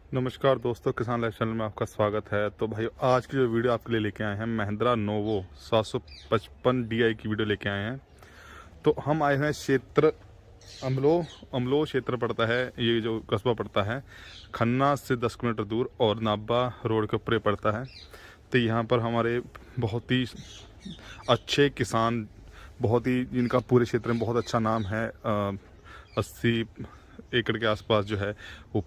नमस्कार दोस्तों, किसान लाइफ चैनल में आपका स्वागत है। तो भाई आज की जो वीडियो आपके लिए लेके आए हैं, महिंद्रा नोवो 755 DI की वीडियो लेके आए हैं। तो हम आए हैं क्षेत्र अमलो क्षेत्र पड़ता है, ये जो कस्बा पड़ता है खन्ना से 10 किलोमीटर दूर और नाबा रोड के ऊपर पड़ता है। तो यहाँ पर हमारे बहुत ही अच्छे किसान, बहुत ही जिनका पूरे क्षेत्र में बहुत अच्छा नाम है, 80 एकड़ के आसपास जो है वो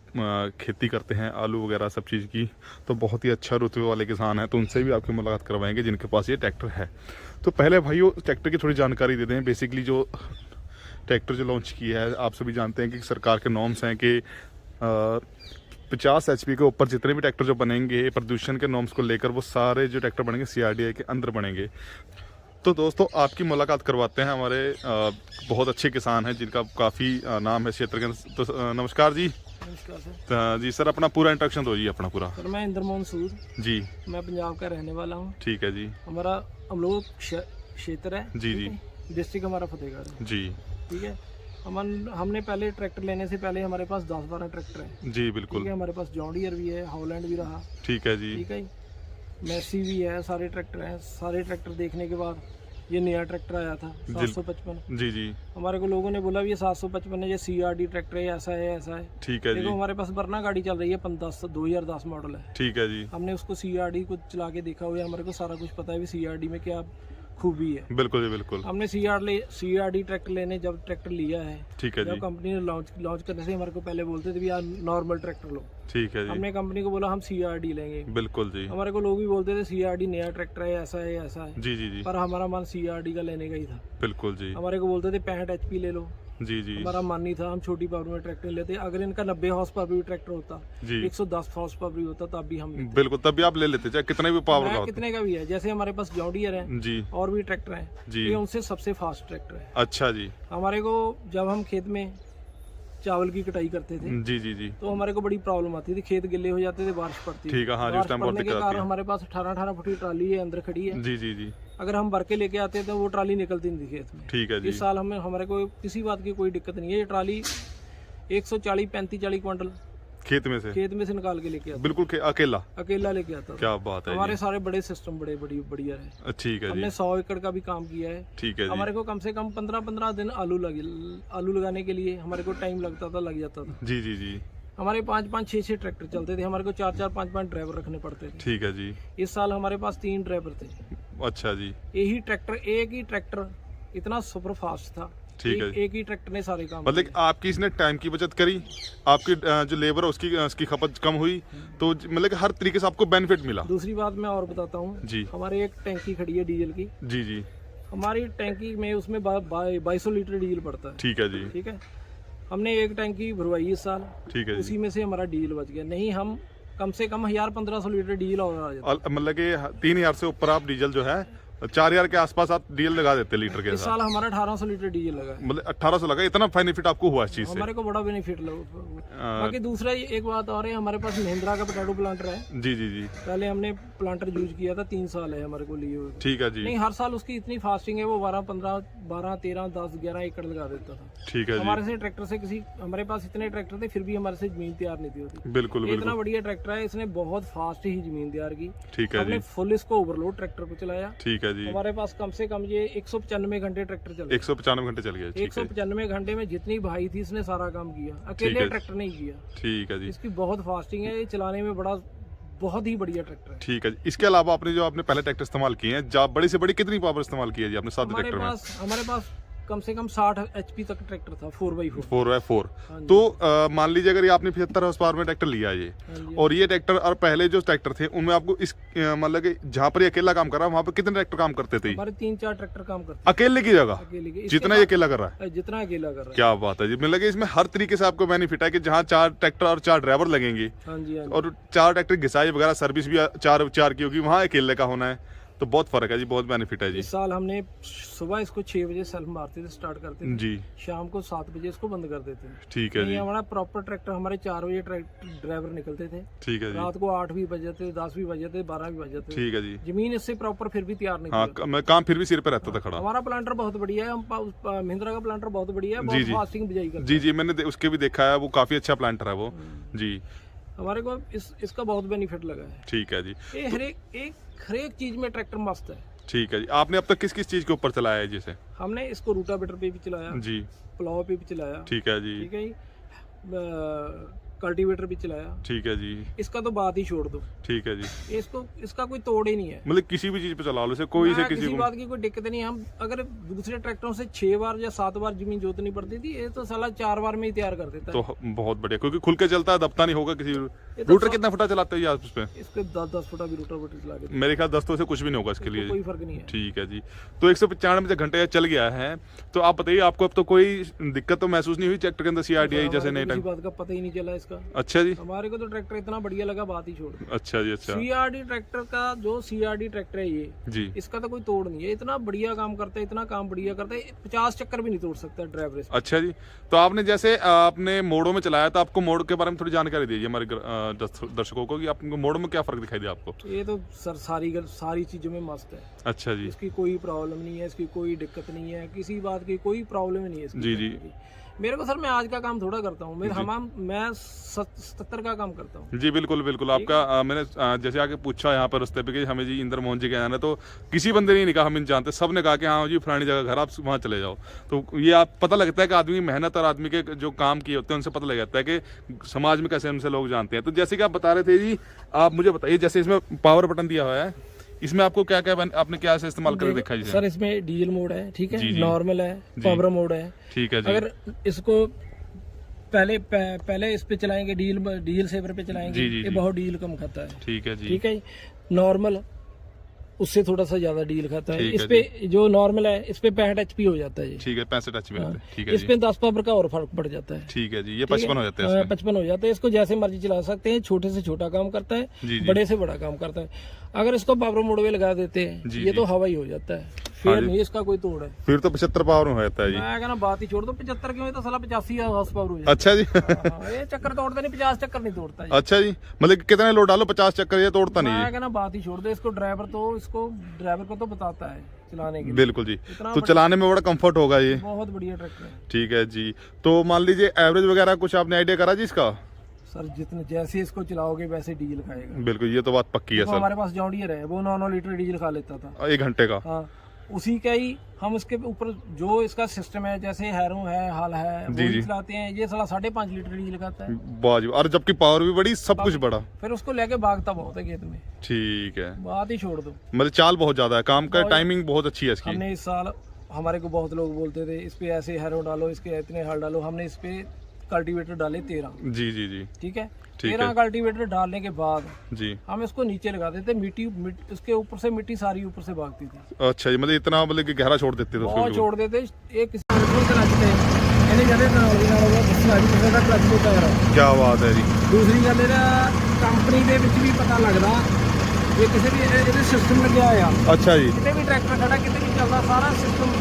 खेती करते हैं, आलू वगैरह सब चीज़ की। तो बहुत ही अच्छा रुतबे वाले किसान हैं, तो उनसे भी आपकी मुलाकात करवाएंगे जिनके पास ये ट्रैक्टर है। तो पहले भाई वो ट्रैक्टर की थोड़ी जानकारी दे दें। बेसिकली जो ट्रैक्टर जो लॉन्च किया है, आप सभी जानते हैं कि सरकार के नॉर्म्स हैं कि 50 HP के ऊपर जितने भी ट्रैक्टर जो बनेंगे प्रदूषण के नॉर्म्स को लेकर, वो सारे जो ट्रैक्टर बनेंगे CRDI के अंदर बनेंगे। तो दोस्तों आपकी मुलाकात करवाते हैं, हमारे बहुत अच्छे किसान हैं जिनका काफ़ी नाम है क्षेत्र के। तो नमस्कार जी। नमस्कार सर। जी सर, अपना पूरा इंट्रोडक्शन दो जी, अपना पूरा। सर मैं इंद्रमोहन सूद जी। मैं पंजाब का रहने वाला हूँ। ठीक है जी। हमारा अमलोह क्षेत्र है। जी जी। डिस्ट्रिक्ट हमारा फतेहगढ़ है। जी। ठीक है। हमने पहले ट्रैक्टर लेने से पहले हमारे पास 10-12 ट्रैक्टर हैं। जी बिल्कुल। ठीक है। हमारे पास जॉन डियर भी है, हॉलैंड भी रहा। ठीक है जी। ठीक है। मैसी भी है, सारे ट्रैक्टर हैं। सारे ट्रैक्टर देखने के बाद ये नया ट्रैक्टर आया था 755। जी जी। हमारे को लोगों ने बोला भी ये 755 है, ये CRD ट्रैक्टर है, ऐसा है ऐसा है। ठीक है जी। देखो हमारे पास वरना गाड़ी चल रही है 2010 मॉडल है। ठीक है जी। हमने उसको CRD को चला के देखा हुआ है, हमारे को सारा कुछ पता है भी CRD में क्या खूबी है। बिल्कुल जी बिल्कुल। हमने CRD ट्रैक्टर लेने जब ट्रैक्टर लिया है, ठीक है जी। जब कंपनी ने लॉन्च करने से हमारे को पहले बोलते थे भी यार नॉर्मल ट्रैक्टर लो। ठीक है जी। हमने कंपनी को बोला हम CRD लेंगे। बिल्कुल जी। हमारे को लोग भी बोलते थे CRD नया ट्रैक्टर है, ऐसा है ऐसा है। जी जी जी। पर हमारा मन CRD का लेने का ही था। बिल्कुल जी। हमारे को बोलते थे 65 HP ले लो। जी जी। हमारा मन नहीं था, हम छोटी पावर में ट्रैक्टर लेते। अगर इनका 90 हॉर्स पावर भी ट्रैक्टर होता, जी। 110 हॉर्स पावर भी होता, तब भी हम लेते। बिल्कुल, तब भी आप ले लेते चाहे कितने भी पावर का हो। कितने का भी है, जैसे हमारे पास जॉन डियर है जी। और भी ट्रैक्टर हैं, जी। ये उनसे सबसे फास्ट ट्रैक्टर है। अच्छा जी। हमारे को जब हम खेत में चावल की कटाई करते थे जी जी जी। तो हमारे को बड़ी प्रॉब्लम आती थी, खेत गिले हो जाते थे, बारिश पड़ती थी। ठीक है, हाँ जी, उस टाइम बहुत पड़ने के दिक्कत आती कारण है। हमारे पास 18 फुट की ट्राली है, अंदर खड़ी है। जी जी जी। अगर हम भर के लेके आते तो वो ट्राली निकलती नहीं थी खेत में। ठीक है जी। इस साल हमारे को किसी बात की कोई दिक्कत नहीं है। ये ट्राली 140-35-40 क्विंटल खेत में से निकाल के लेके आता, बिल्कुल अकेला लेके आता था। क्या बात है हमारे जी। सारे बड़े सिस्टम बड़े बढ़िया है। ठीक है जी। हमने 100 एकड़ का भी काम किया है। ठीक है जी। हमारे को कम से कम 15-15 दिन आलू लगाने के लिए हमारे को टाइम लगता था, लग जाता था। जी जी जी। हमारे 5-5, 6-6 ट्रैक्टर चलते थे, हमारे को 4-4, 5-5 ड्राइवर रखने पड़ते थे। ठीक है जी। इस साल हमारे पास 3 ड्राइवर थे। अच्छा जी। एक ही ट्रैक्टर इतना सुपर फास्ट था। ठीक है। एक ही ट्रैक्टर ने सारे काम मतलब किए। आपकी इसने टाइम की बचत करी, आपकी जो लेबर है उसकी खपत कम हुई, तो मतलब कि हर तरीके से आपको बेनिफिट मिला। दूसरी बात मैं और बताता हूँ जी। हमारे एक टैंकी खड़ी है डीजल की। जी जी। हमारी टैंकी में उसमें 2200 लीटर डीजल पड़ता है। ठीक है जी। ठीक है। हमने एक टैंकी भरवाई इस साल, ठीक है जी। उसी में से हमारा डीजल बच गया। नहीं हम कम से कम 1500 लीटर डीजल और आ जाता। मतलब कि 3000 से ऊपर आप डीजल जो है 4000 के आसपास आप डीजल लगा देते लीटर के इस साथ। साल हमारा 1800 लीटर डीजल लगा है। मतलब 1800 लगा, इतना बेनिफिट आपको हुआ इस चीज से। हमारे को बड़ा बेनिफिट लगा। बाकी दूसरा एक बात और है, हमारे पास महिंद्रा का पोटैटो प्लांटर है। जी जी जी। पहले हमने प्लांटर यूज किया था, 3 साल है हमारे को लिए हुए। ठीक है जी। नहीं हर साल उसकी इतनी फास्टिंग है, वो 12, 15, 12, 13, 10, 11 एकड़ लगा देता था। ठीक है जी। हमारे से ट्रैक्टर से हमारे पास इतने ट्रैक्टर थे, फिर भी हमारे से जमीन तैयार नहीं थी होती। बिल्कुल इतना बिल्कुल। बढ़िया ट्रैक्टर है, इसने बहुत फास्ट ही जमीन तैयार की। ठीक है हमने जी। फुल इसको ओवरलोड ट्रैक्टर को चलाया। ठीक है जी। हमारे पास कम से कम ये 195 घंटे ट्रैक्टर चला। 195 घंटे चल गया। ठीक है। 195 घंटे में जितनी भाई थी इसने सारा काम किया, अकेले ट्रैक्टर नहीं किया। ठीक है जी। इसकी बहुत फास्टिंग है, ये चलाने में बहुत ही बढ़िया ट्रैक्टर है। ठीक है जी। इसके अलावा आपने पहले ट्रैक्टर इस्तेमाल किए हैं, बड़ी से बड़ी कितनी पावर इस्तेमाल की है जी आपने साथ ट्रैक्टर में? हमारे पास कम से कम 60 HP तक ट्रैक्टर था, 4x4। 4x4। हाँ जी। तो मान लीजिए अगर ये आपने 75 हॉर्स पावर में ट्रैक्टर लिया ये, हाँ जी। और ये ट्रैक्टर और पहले जो ट्रैक्टर थे उनमें आपको इस मतलब कि जहाँ पर ये अकेला काम कर रहा है वहाँ पर कितने ट्रैक्टर काम करते थे? हमारे 3-4 ट्रैक्टर काम करते अकेले की जगह अकेले के। जितना ये अकेला कर रहा है? जितना अकेला कर रहा है। क्या बात है जी। मतलब कि इसमें हर तरीके से आपको बेनिफिट है कि जहाँ 4 ट्रैक्टर और 4 ड्राइवर लगेंगे, हाँ जी, हाँ जी। और 4 ट्रैक्टर घिसाई वगैरह सर्विस भी 4 की होगी, वहाँ अकेले का होना है, तो बहुत फर्क है जी, बहुत बेनिफिट है जी। इस साल हमने सुबह इसको 6 बजे सेल्फ मारते थे, स्टार्ट करते थे। जी। शाम को 7 बजे इसको बंद कर देते थे। ठीक है जी। हमारा प्रॉपर ट्रैक्टर हमारे 4 बजे ड्राइवर निकलते थे। ठीक है जी। रात को 8 भी बज जाते, 10 भी बज जाते, 12 भी बज जाते। ठीक है जी। जमीन इससे प्रॉपर फिर भी तैयार नहीं हाँ, थी। मैं काम फिर भी सिर पे रहता था खड़ा। हमारा प्लांटर बहुत बढ़िया है, महिंद्रा का प्लांटर बहुत बढ़िया है, जी, बहुत जी। फास्टिंग बिजाई करता है। जी जी, मैंने उसके भी देखा है, वो काफी अच्छा प्लांटर है वो। जी। हमारे को इसका बहुत बेनिफिट लगा है। ठीक है जी। ये हर एक चीज में ट्रैक्टर मस्त है। ठीक है जी। आपने अब तक किस किस चीज के ऊपर चलाया है जैसे? हमने इसको रूटावेटर पे भी चलाया जी, प्लाव पे भी चलाया, ठीक है जी, ठीक है जी, कल्टीवेटर भी चलाया। ठीक है जी, इसका तो बात ही छोड़ दो, ठीक है जी। इसका कोई तोड़ ही नहीं है। मतलब किसी भी चीज पे चला लो, कोई से किसी को बात की कोई दिक्कत नहीं। हम अगर दूसरे ट्रैक्टरों से 6 बार या 7 बार जमीन जोतनी पड़ती थी, ये तो साला 4 बार में ही तैयार कर देता है। तो बहुत बढ़िया, क्योंकि खुल के चलता है, दबता नहीं होगा किसी। रूटर कितना फुटा चलाते हैं आप उस पे? इस पे 10 फुटा भी रूटर चला के मेरे ख्याल 10 तो से कुछ भी नहीं होगा इसके लिए। कोई फर्क नहीं है। ठीक है जी। तो 195 घंटे चल गया है, तो आप बताइए आपको अब तो कोई दिक्कत तो महसूस नहीं हुई ट्रैक्टर के अंदर? CRDI जैसे नहीं किसी बात का पता ही नहीं चला इसका। अच्छा जी। हमारे को तो ट्रैक्टर इतना बढ़िया लगा, बात ही छोड़ दो। अच्छा जी। अच्छा CRD ट्रैक्टर का जो CRD ट्रैक्टर है ये जी, इसका तो कोई तोड़ नहीं है। इतना बढ़िया काम करता है, इतना काम बढ़िया करता है, 50 चक्कर भी नहीं तोड़ सकता ड्राइवर इसमें। अच्छा जी। तो आपने जैसे आपने मोड़ों में चलाया, तो आपको मोड़ के बारे में थोड़ी जानकारी दीजिए हमारे दर्शकों को कि आपको मोड़ में क्या फर्क दिखाई दिया आपको? ये तो सर सारी चीजों में मस्त है। अच्छा जी। इसकी कोई प्रॉब्लम नहीं है, इसकी कोई दिक्कत नहीं है, किसी बात की कोई प्रॉब्लम नहीं है इसकी। जी जी। मेरे को सर, मैं आज का काम थोड़ा करता हूँ, मैं 77 का काम करता हूँ। जी बिल्कुल बिल्कुल। आपका मैंने जैसे आके पूछा यहाँ पर रास्ते पे कि हमें जी इंदर मोहन जी के जाना है, तो किसी बंदे ने नहीं कहा हम इन जानते, सब ने कहा कि हाँ जी फलानी जगह घर, आप वहाँ चले जाओ। तो ये आप पता लगता है कि आदमी की मेहनत और आदमी के जो काम किए होते हैं उनसे पता लग जाता है कि समाज में कैसे उनसे लोग जानते हैं। तो जैसे कि आप बता रहे थे जी, आप मुझे बताइए जैसे इसमें पावर बटन दिया हुआ है, इसमें आपको क्या क्या आपने क्या से इस्तेमाल करके देखा है? सर इसमें डीजल मोड है, ठीक जी, है, जी। नॉर्मल है, पावर मोड है। ठीक है जी। अगर इसको पहले इस पे चलाएंगे, डीजल सेवर पे चलाएंगे, जी, जी, ये जी। बहुत डीजल कम खाता है। ठीक है जी। ठीक है, नॉर्मल उससे थोड़ा सा ज्यादा डील खाता है। ठीक इस है पे जो नॉर्मल है इस पे 65 HP हो जाता है। ठीक है, 65 HP में आता है। ठीक है इस जी। पे 10 पावर का और फर्क पड़ जाता है। ठीक है जी। ये 55 हो जाते हैं इसमें। 55 हो जाता है। इसको जैसे मर्जी चला सकते हैं, छोटे से छोटा काम करता है, जी, जी। बड़े से बड़ा काम करता है। अगर इसको पावर मोड में लगा देते हैं, जी, ये जी। तो हवा ही हो जाता है, फिर नहीं इसका कोई तोड़ है। फिर तो 75 पावर में हो जाता है जी। मैं कहना बात ही छोड़ दो, 75 क्यों, तो साला 85 हॉर्स पावर हो जाता अच्छा जी। है। ये चक्कर तोड़ता नहीं, 50 चक्कर नहीं तोड़ता है। अच्छा जी। मतलब कि कितने लोड डालो 50 चक्कर ये तोड़ता नहीं मैं है? कहना बात ही छोड़ दो, इसको ड्राइवर को तो बताता है चलाने के लिए। बिल्कुल जी। इतना तो चलाने में बड़ा कंफर्ट होगा ये। बहुत बढ़िया ट्रैक्टर है। ठीक है जी। तो मान लीजिए एवरेज वगैरह कुछ आपने आइडिया करा जी इसका? सर जितने जैसे इसको चलाओगे वैसे डीजल खाएगा। बिल्कुल, ये तो बात पक्की है तो सर। हमारे पास जॉन डियर है, वो 9 लीटर डीजल खा लेता था 1 घंटे का। हाँ, उसी का ही हम इसके ऊपर जो इसका सिस्टम है, जैसे हैरो है, हाल है, वो जी, जी। भी चलाते हैं। ये साला 5.5 लीटर डीजल खाता है। बाजी, और जबकि पावर भी बड़ी, सब कुछ बड़ा। फिर उसको लेके भागता बहुत है खेत में। ठीक है। बात ही छोड़ दो। मतलब चाल बहुत ज्यादा है, काम का बहुत- टाइमिंग बहुत अच्छी है इसकी। हमने इस साल, हमारे को बहुत लोग बोलते थे इस पे ऐसे हैरो डालो, इसके इतने हल डालो। हमने इस पे कल्टीवेटर डाले 13। जी जी जी। ठीक है, ठीक 13 है। कल्टीवेटर डालने के बाद जी। हम इसको नीचे लगा देते, मिट्टी उसके ऊपर से मिट्टी सारी ऊपर से भागती थी। अच्छा जी। मतलब इतना मतलब कि गहरा छोड़ देते थे उसको बहुत बिल्कुल। छोड़ देते। एक क्लच पे ਇਹਨੇ ਜਦੇ ਨਾਲ ਦੀ ਨਾਲ ਉਹਦਾ ਦੱਸਿਆ ਜੀ ਕਿਸੇ ਦਾ ਕਲਚ ਨਹੀਂ ਪੈਰ। क्या बात है जी। ਦੂਸਰੀ ਗੱਲ ਇਹਦਾ ਕੰਪਨੀ ਦੇ ਵਿੱਚ ਵੀ ਪਤਾ ਲੱਗਦਾ ਜੇ ਕਿਸੇ ਵੀ ਇਹਦੇ ਸਿਸਟਮ ਲੱਗਿਆ ਹੋਇਆ, अच्छा जी। ਕਿਤੇ ਵੀ ट्रैक्टर खड़ा कितने भी चलता, सारा सिस्टम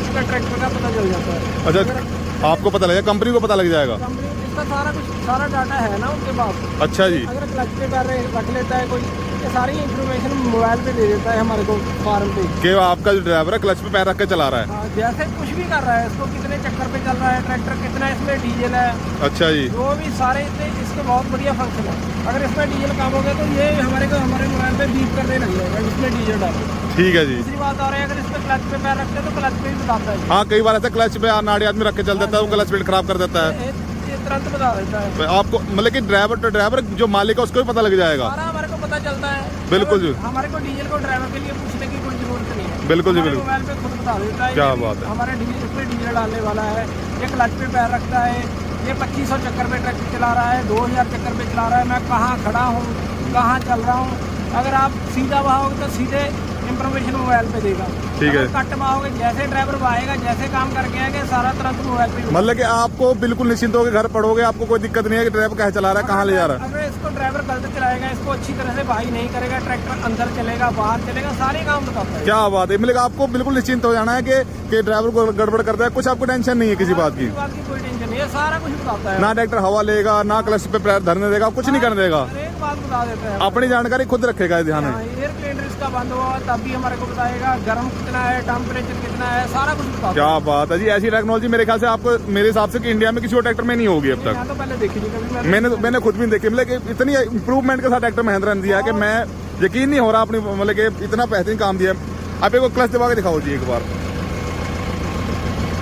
इसका ट्रैक्टर का पता चल जाता है। अच्छा, आपको पता लगेगा, कंपनी को पता लग जाएगा? कंपनी इसका सारा कुछ, सारा डाटा है ना उनके पास। अच्छा जी। अगर क्लच पे पैर रख लेता है कोई, ये सारी इंफॉर्मेशन मोबाइल पे दे देता है हमारे को, फार्म पे। कि आपका जो ड्राइवर है क्लच पे पैर रख के चला रहा है? हाँ, जैसे कुछ भी कर रहा है, इसको कितने चक्कर पे चल रहा है ट्रैक्टर, कितना इसमें डीजल है, अच्छा जी। जो भी सारे इसके बहुत बढ़िया फंक्शन है। अगर इसमें डीजल कम हो गया तो ये हमारे मोबाइल पे बीप करने लग जाएगा, इसमें डीजल डालो। ठीक है जी। दूसरी बात आ रही है, अगर इसमें क्लच पे पैर रखते हैं तो क्लच पे भी बताता है। हाँ, कई बार ऐसा क्लच पे नाड़ी आदमी रख के चल देता है, वो क्लच प्लेट खराब कर देता है। ये तुरंत बता देता है आपको मतलब कि ड्राइवर जो मालिक है उसको भी पता लग जाएगा? सारा हमारे को पता चलता है। बिल्कुल जी। हमारे को डीजल को ड्राइवर के लिए पूछने की कोई जरूरत नहीं है। बिल्कुल जी, हमारे बिल्कुल। मोबाइल पे खुद बता देता है। क्या ये बात है। हमारे डीजल, इसमें डीजल डालने वाला है, ये क्लच पे पैर रखता है, ये 2500 चक्कर पे ट्रैक्टर चला रहा है, 2000 चक्कर पे चला रहा है, मैं कहाँ खड़ा हूँ, कहाँ चल रहा हूँ। अगर आप सीधा बहाओगे तो सीधे इंफॉर्मेशन मोबाइल पे देगा। ठीक है। अगर कट बहाओगे, जैसे ड्राइवर बहाएगा, जैसे काम करके आएगा, सारा तुरंत मोबाइल पे। मतलब कि आपको बिल्कुल निश्चिंत होकर घर पढ़ोगे, आपको कोई दिक्कत नहीं है कि ड्राइवर कहाँ चला रहा है, कहाँ ले जा रहा है। अगर इसको ड्राइवर गलत चलाएगा, इसको अच्छी तरह से बहाई नहीं करेगा, ट्रैक्टर अंदर चलेगा, बाहर चलेगा, सारे काम बताता है। क्या बात है। मतलब आपको बिल्कुल निश्चिंत हो जाना है कि ड्राइवर को गड़बड़ करता है, कुछ आपको टेंशन नहीं है किसी बात की? किसी बात की कोई टेंशन नहीं है, सारा कुछ बताता है। ना ट्रैक्टर हवा लेगा, ना क्लच पे पैर धरने देगा, कुछ नहीं करने देगा। हर एक बात बता देता है। अपनी जानकारी खुद रखेगा ध्यान में। एयर क्लीनर इसका बंद हुआ तब भी हमारे को बताएगा गर्म कितना है, टेम्परेचर कितना है, सारा कुछ बताता है। क्या बात है जी, ऐसी टेक्नोलॉजी मेरे ख्याल से आपको, मेरे हिसाब से कि इंडिया में किसी और ट्रैक्टर में नहीं होगी अब तक। तो पहले देखी नहीं कभी मैंने खुद भी नहीं देखी, मतलब कि इतनी इंप्रूवमेंट के साथ ट्रैक्टर महिंद्रा ने दिया है कि मैं यकीन नहीं हो रहा अपनी, मतलब कि इतना बेहतरीन काम दिया। आप एक क्लच दबा के दिखाओ जी एक बार,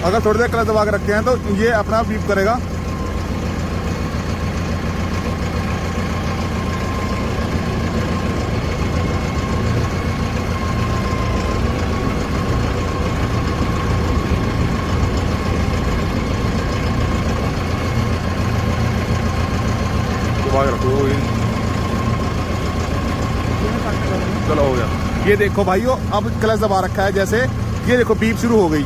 अगर थोड़ी देर क्लच दबा के रखते हैं तो ये अपना बीप करेगा। चलो हो गया। ये देखो भाइयों, अब क्लच दबा रखा है, जैसे ये देखो बीप शुरू हो गई।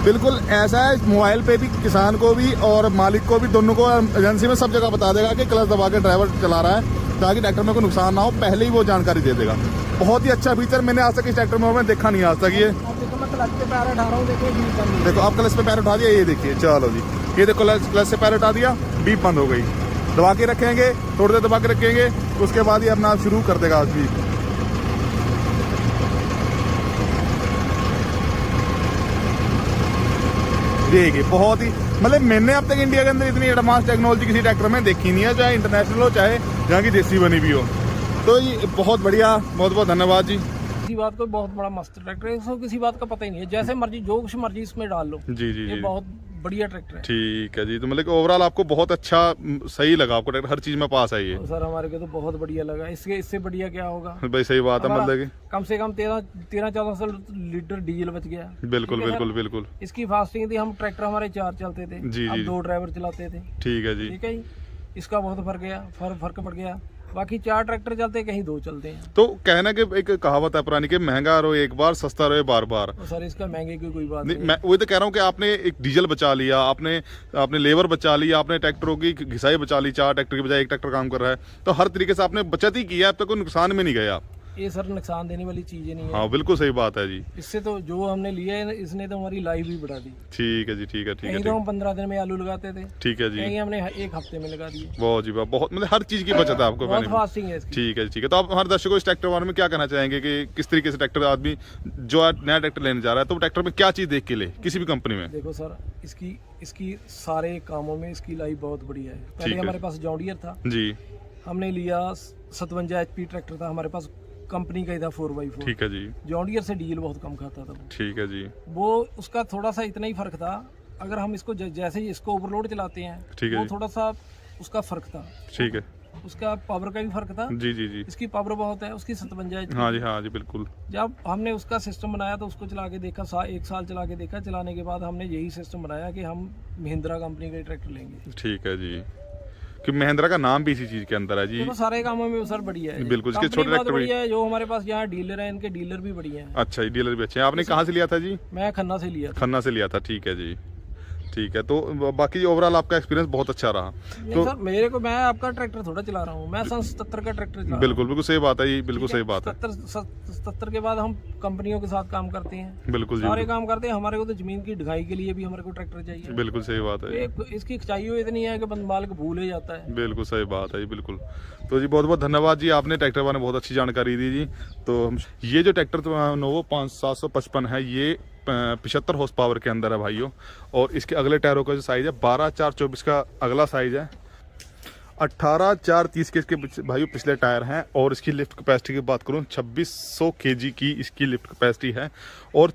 बिल्कुल ऐसा है, मोबाइल पे भी किसान को भी और मालिक को भी, दोनों को एजेंसी में सब जगह बता देगा कि क्लच दबा के ड्राइवर चला रहा है, ताकि ट्रैक्टर में कोई नुकसान ना हो, पहले ही वो जानकारी दे देगा। बहुत ही अच्छा फीचर, मैंने आज तक इस ट्रैक्टर में देखा नहीं आज तक। ये देखो अब क्लच पे पैर उठा दिया, ये देखिए, चलो जी, ये देखो क्लच से पैर उठा दिया, बीप बंद हो गई। दबा के रखेंगे, थोड़ी देर दबा के रखेंगे, उसके बाद ये अपना शुरू कर देगा बीप। देखिए बहुत ही, मतलब मैंने अब तक इंडिया के अंदर इतनी एडवांस टेक्नोलॉजी किसी ट्रैक्टर में देखी नहीं है, चाहे इंटरनेशनल हो चाहे जहाँ की देसी बनी भी हो। तो ये बहुत बढ़िया, बहुत बहुत धन्यवाद जी। किसी बात को बहुत बड़ा मस्त ट्रैक्टर है, इसको किसी बात का पता ही नहीं है, जैसे मर्जी जो कुछ मर्जी इसमें डाल लो। जी जी ये जी, बहुत बढ़िया ट्रैक्टर है। ठीक है जी। तो मतलब ओवरऑल आपको बहुत अच्छा सही लगा, आपको ट्रैक्टर हर चीज में पास है ये? सर हमारे को तो बहुत बढ़िया लगा, इससे बढ़िया क्या होगा भाई, सही बात है, मतलब कम से कम 13-1400 लीटर डीजल बच गया। बिल्कुल बिल्कुल बिल्कुल। इसकी फास्टिंग थी, हम ट्रैक्टर हमारे 4 चलते थे, जी अब जी, 2 ड्राइवर चलाते थे। ठीक है जी, ठीक है जी, इसका बहुत फर्क पड़ गया। बाकी 4 ट्रैक्टर चलते, कहीं 2 चलते हैं। तो कहना कि एक कहावत है पुरानी कि महंगा रहो एक बार, सस्ता रहो बार बार। तो सर इसका महंगे की कोई बात नहीं, मैं वही तो कह रहा हूँ कि आपने एक डीजल बचा लिया, आपने लेबर बचा लिया, आपने ट्रैक्टरों की घिसाई बचा ली, 4 ट्रैक्टर की बजाय 1 ट्रैक्टर काम कर रहा है, तो हर तरीके से आपने बचत ही किया, अब तक कोई नुकसान में नहीं गया। ये सर नुकसान देने वाली चीजें नहीं है। हाँ बिल्कुल सही बात है जी। इससे तो जो हमने लिया है, इसने तो हमारी लाइफ भी बढ़ा दी। ठीक है जी, ठीक है, ठीक है, कहीं तो हम 15 दिन में आलू लगाते थे, ठीक है जी, कहीं हमने 1 हफ्ते में लगा दिए। बहुत जी बहुत, मतलब हर चीज की बचत है आपको। बहुत फास्टिंग है इसकी। ठीक है ठीक है। तो आप हर दर्शकों को इस ट्रैक्टर के बारे में क्या कहना चाहेंगे कि किस तरीके से ट्रैक्टर आदमी जो नया ट्रैक्टर लेने जा रहा है, तो ट्रैक्टर में क्या चीज देख के ले किसी भी कंपनी में? देखो सर, इसकी सारे कामों में इसकी लाइफ बहुत बढ़िया है। पहले हमारे पास जॉन डियर था जी, हमने लिया 57 HP ट्रैक्टर था हमारे पास, कंपनी का ही था 4x4। ठीक है जी, जॉन डियर से डीजल बहुत कम खाता था वो। ठीक है जी, वो उसका थोड़ा सा इतना ही फर्क था, अगर हम इसको जैसे ही इसको ओवरलोड चलाते हैं, ठीक है वो जी, थोड़ा सा उसका फर्क था। ठीक है, उसका पावर का भी फर्क था। जी जी जी, इसकी पावर बहुत है, उसकी 57 HP। हाँ जी, हाँ जी, बिल्कुल। जब हमने उसका सिस्टम बनाया तो उसको चला के देखा, 1 साल चला के देखा, चलाने के बाद हमने यही सिस्टम बनाया कि हम महिंद्रा कंपनी का ट्रैक्टर लेंगे। ठीक है जी, कि महिंद्रा का नाम भी इसी चीज के अंदर है जी। तो सारे कामों में सर बढ़िया है, बिल्कुल। इसके छोटे ट्रैक्टर बढ़िया है, जो हमारे पास यहाँ डीलर है, इनके डीलर भी बढ़िया है। अच्छा, डीलर भी अच्छे हैं। आपने कहाँ से लिया था जी? मैं खन्ना से लिया था। खन्ना से लिया था, ठीक है जी, ठीक है। तो बाकी ओवरऑल आपका एक्सपीरियंस बहुत अच्छा रहा। तो सर मैं आपका ट्रैक्टर थोड़ा चला रहा हूँ, मैं सन 77 का ट्रैक्टर चला। बिल्कुल बिल्कुल सही बात है, ये बिल्कुल सही बात है। 77 के बाद हम कंपनियों के साथ काम करते हैं, बिल्कुल जी, सारे काम करते हैं। हमारे को तो जमीन की ढगाई के लिए भी हमारे को ट्रैक्टर चाहिए। बिल्कुल सही बात है, इसकी खिंचाई इतनी है कि बंद मालिक भूल ही जाता है। बिल्कुल सही बात है जी, बिल्कुल। तो जी बहुत बहुत धन्यवाद जी, आपने ट्रैक्टर बारे में बहुत अच्छी जानकारी दी जी। तो ये जो ट्रैक्टर नोवो 5755 है, ये 75 हॉर्स पावर के अंदर है भाइयों, और इसके अगले टायरों का जो साइज है 12/4/24 का अगला साइज है, 18/4/30 के इसके भाइयों पिछले टायर हैं, और इसकी लिफ्ट कैपेसिटी की बात करूं 2600 kg की इसकी लिफ्ट कैपेसिटी है। और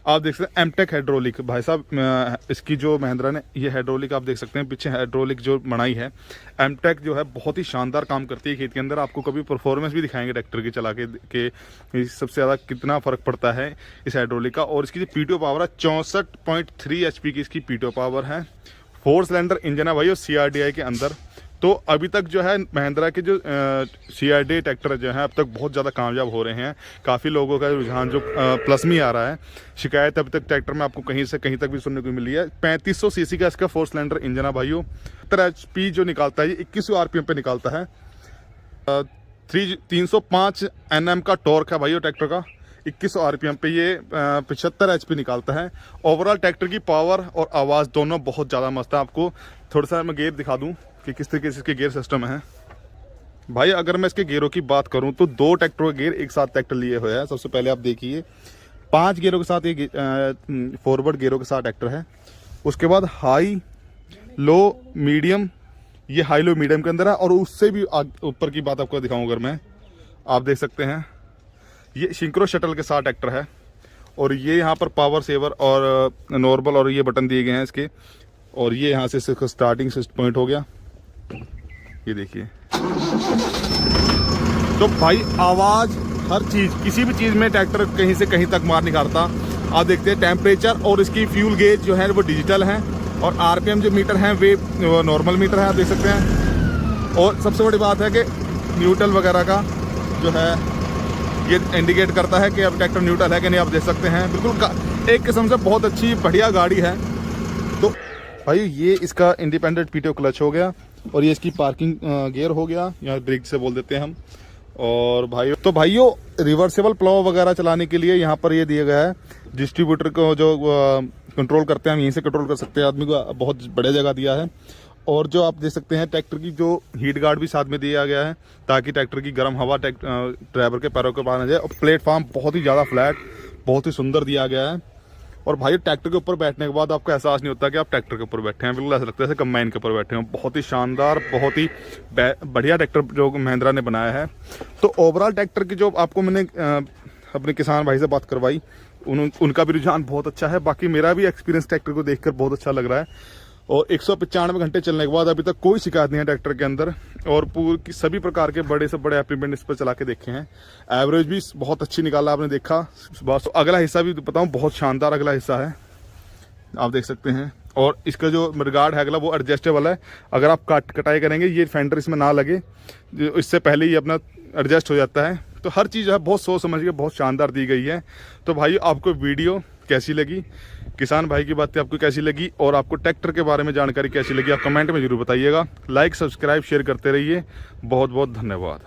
आप देख सकते हैं एमटेक हाइड्रोलिक, भाई साहब इसकी जो महिंद्रा ने ये हाइड्रोलिक आप देख सकते हैं पीछे हाइड्रोलिक जो बनाई है, एमटेक जो है बहुत ही शानदार काम करती है खेत के अंदर। आपको कभी परफॉर्मेंस भी दिखाएंगे ट्रैक्टर की चला के सबसे ज़्यादा कितना फ़र्क पड़ता है इस हाइड्रोलिक का। और इसकी जो पीटीओ पावर है 64.3 HP की इसकी पीटीओ पावर है। 4 सिलेंडर इंजन है भाई, और CRDI के अंदर। तो अभी तक जो है महिंद्रा के जो CRDI ट्रैक्टर जो है अब तक बहुत ज़्यादा कामयाब हो रहे हैं। काफ़ी लोगों का रुझान जो प्लस में आ रहा है। शिकायत अभी तक ट्रैक्टर में आपको कहीं से कहीं तक भी सुनने को मिली है। 3500 cc का इसका 4 सिलेंडर इंजन है भाइयों। 70 HP जो निकालता है ये 2100 RPM पे निकालता है। 305 Nm का टॉर्क है भाइयों ट्रैक्टर का। 2100 RPM पे ये 75 HP निकालता है। ओवरऑल ट्रैक्टर की पावर और आवाज़ दोनों बहुत ज़्यादा मस्त है। आपको थोड़ा सा मैं गेयर दिखा दूं कि किस तरीके से इसके गेयर सिस्टम है। भाई अगर मैं इसके गियरों की बात करूं तो 2 ट्रैक्टर के गियर एक साथ ट्रैक्टर लिए हुए हैं। सबसे पहले आप देखिए 5 गियरों के साथ ये फॉरवर्ड गियरों के साथ ट्रैक्टर है। उसके बाद हाई लो मीडियम, ये हाई लो मीडियम के अंदर है। और उससे भी ऊपर की बात आपको दिखाऊं अगर मैं, आप देख सकते हैं ये सिंक्रो शटल के साथ ट्रैक्टर है। और ये यहाँ पर पावर सेवर और नॉर्मल और ये बटन दिए गए हैं इसके। और ये यहाँ से स्टार्टिंग से पॉइंट हो गया, ये देखिए। तो भाई आवाज़ हर चीज़, किसी भी चीज़ में ट्रैक्टर कहीं से कहीं तक मार निकालता। आप देखते हैं टेम्परेचर और इसकी फ्यूल गेज जो है वो डिजिटल है। और आरपीएम जो मीटर हैं वे नॉर्मल मीटर है, आप देख सकते हैं। और सबसे बड़ी बात है कि न्यूट्रल वगैरह का जो है ये इंडिकेट करता है कि अब ट्रैक्टर न्यूट्रल है कि नहीं, आप देख सकते हैं। बिल्कुल एक किस्म से बहुत अच्छी बढ़िया गाड़ी है। तो भाई ये इसका इंडिपेंडेंट पीटीओ क्लच हो गया। और ये इसकी पार्किंग गियर हो गया, या ब्रेक से बोल देते हैं हम। और भाई तो भाइयों रिवर्सेबल प्लाव वगैरह चलाने के लिए यहाँ पर ये दिया गया है। डिस्ट्रीब्यूटर को जो कंट्रोल करते हैं हम यहीं से कंट्रोल कर सकते हैं। आदमी को बहुत बड़े जगह दिया है। और जो आप देख सकते हैं ट्रैक्टर की जो हीट गार्ड भी साथ में दिया गया है, ताकि ट्रैक्टर की गर्म हवा ड्राइवर के पैरों के पास आ जाए। और प्लेटफॉर्म बहुत ही ज़्यादा फ्लैट, बहुत ही सुंदर दिया गया है। और भाई ट्रैक्टर के ऊपर बैठने के बाद आपको एहसास नहीं होता कि आप ट्रैक्टर के ऊपर बैठे हैं। बिल्कुल ऐसा लगता है जैसे कंबाइन के ऊपर बैठे हैं। बहुत ही शानदार, बहुत ही बढ़िया ट्रैक्टर जो महिंद्रा ने बनाया है। तो ओवरऑल ट्रैक्टर की जो आपको मैंने अपने किसान भाई से बात करवाई, उनका भी रुझान बहुत अच्छा है। बाकी मेरा भी एक्सपीरियंस ट्रैक्टर को देखकर बहुत अच्छा लग रहा है। और 195 घंटे चलने के बाद अभी तक कोई शिकायत नहीं है ट्रैक्टर के अंदर। और पूरी सभी प्रकार के बड़े से बड़े एप्लीमेंट इस पर चला के देखे हैं। एवरेज भी बहुत अच्छी निकाला आपने देखा। बस अगला हिस्सा भी बताऊं, बहुत शानदार अगला हिस्सा है, आप देख सकते हैं। और इसका जो मडगार्ड है अगला वो एडजस्टेबल है। अगर आप कटाई करेंगे ये फेंडर इसमें ना लगे, इससे पहले ही अपना एडजस्ट हो जाता है। तो हर चीज़ है बहुत सोच समझ के बहुत शानदार दी गई है। तो भाई आपको वीडियो कैसी लगी, किसान भाई की बातें आपको कैसी लगी, और आपको ट्रैक्टर के बारे में जानकारी कैसी लगी, आप कमेंट में जरूर बताइएगा। लाइक सब्सक्राइब शेयर करते रहिए। बहुत बहुत धन्यवाद।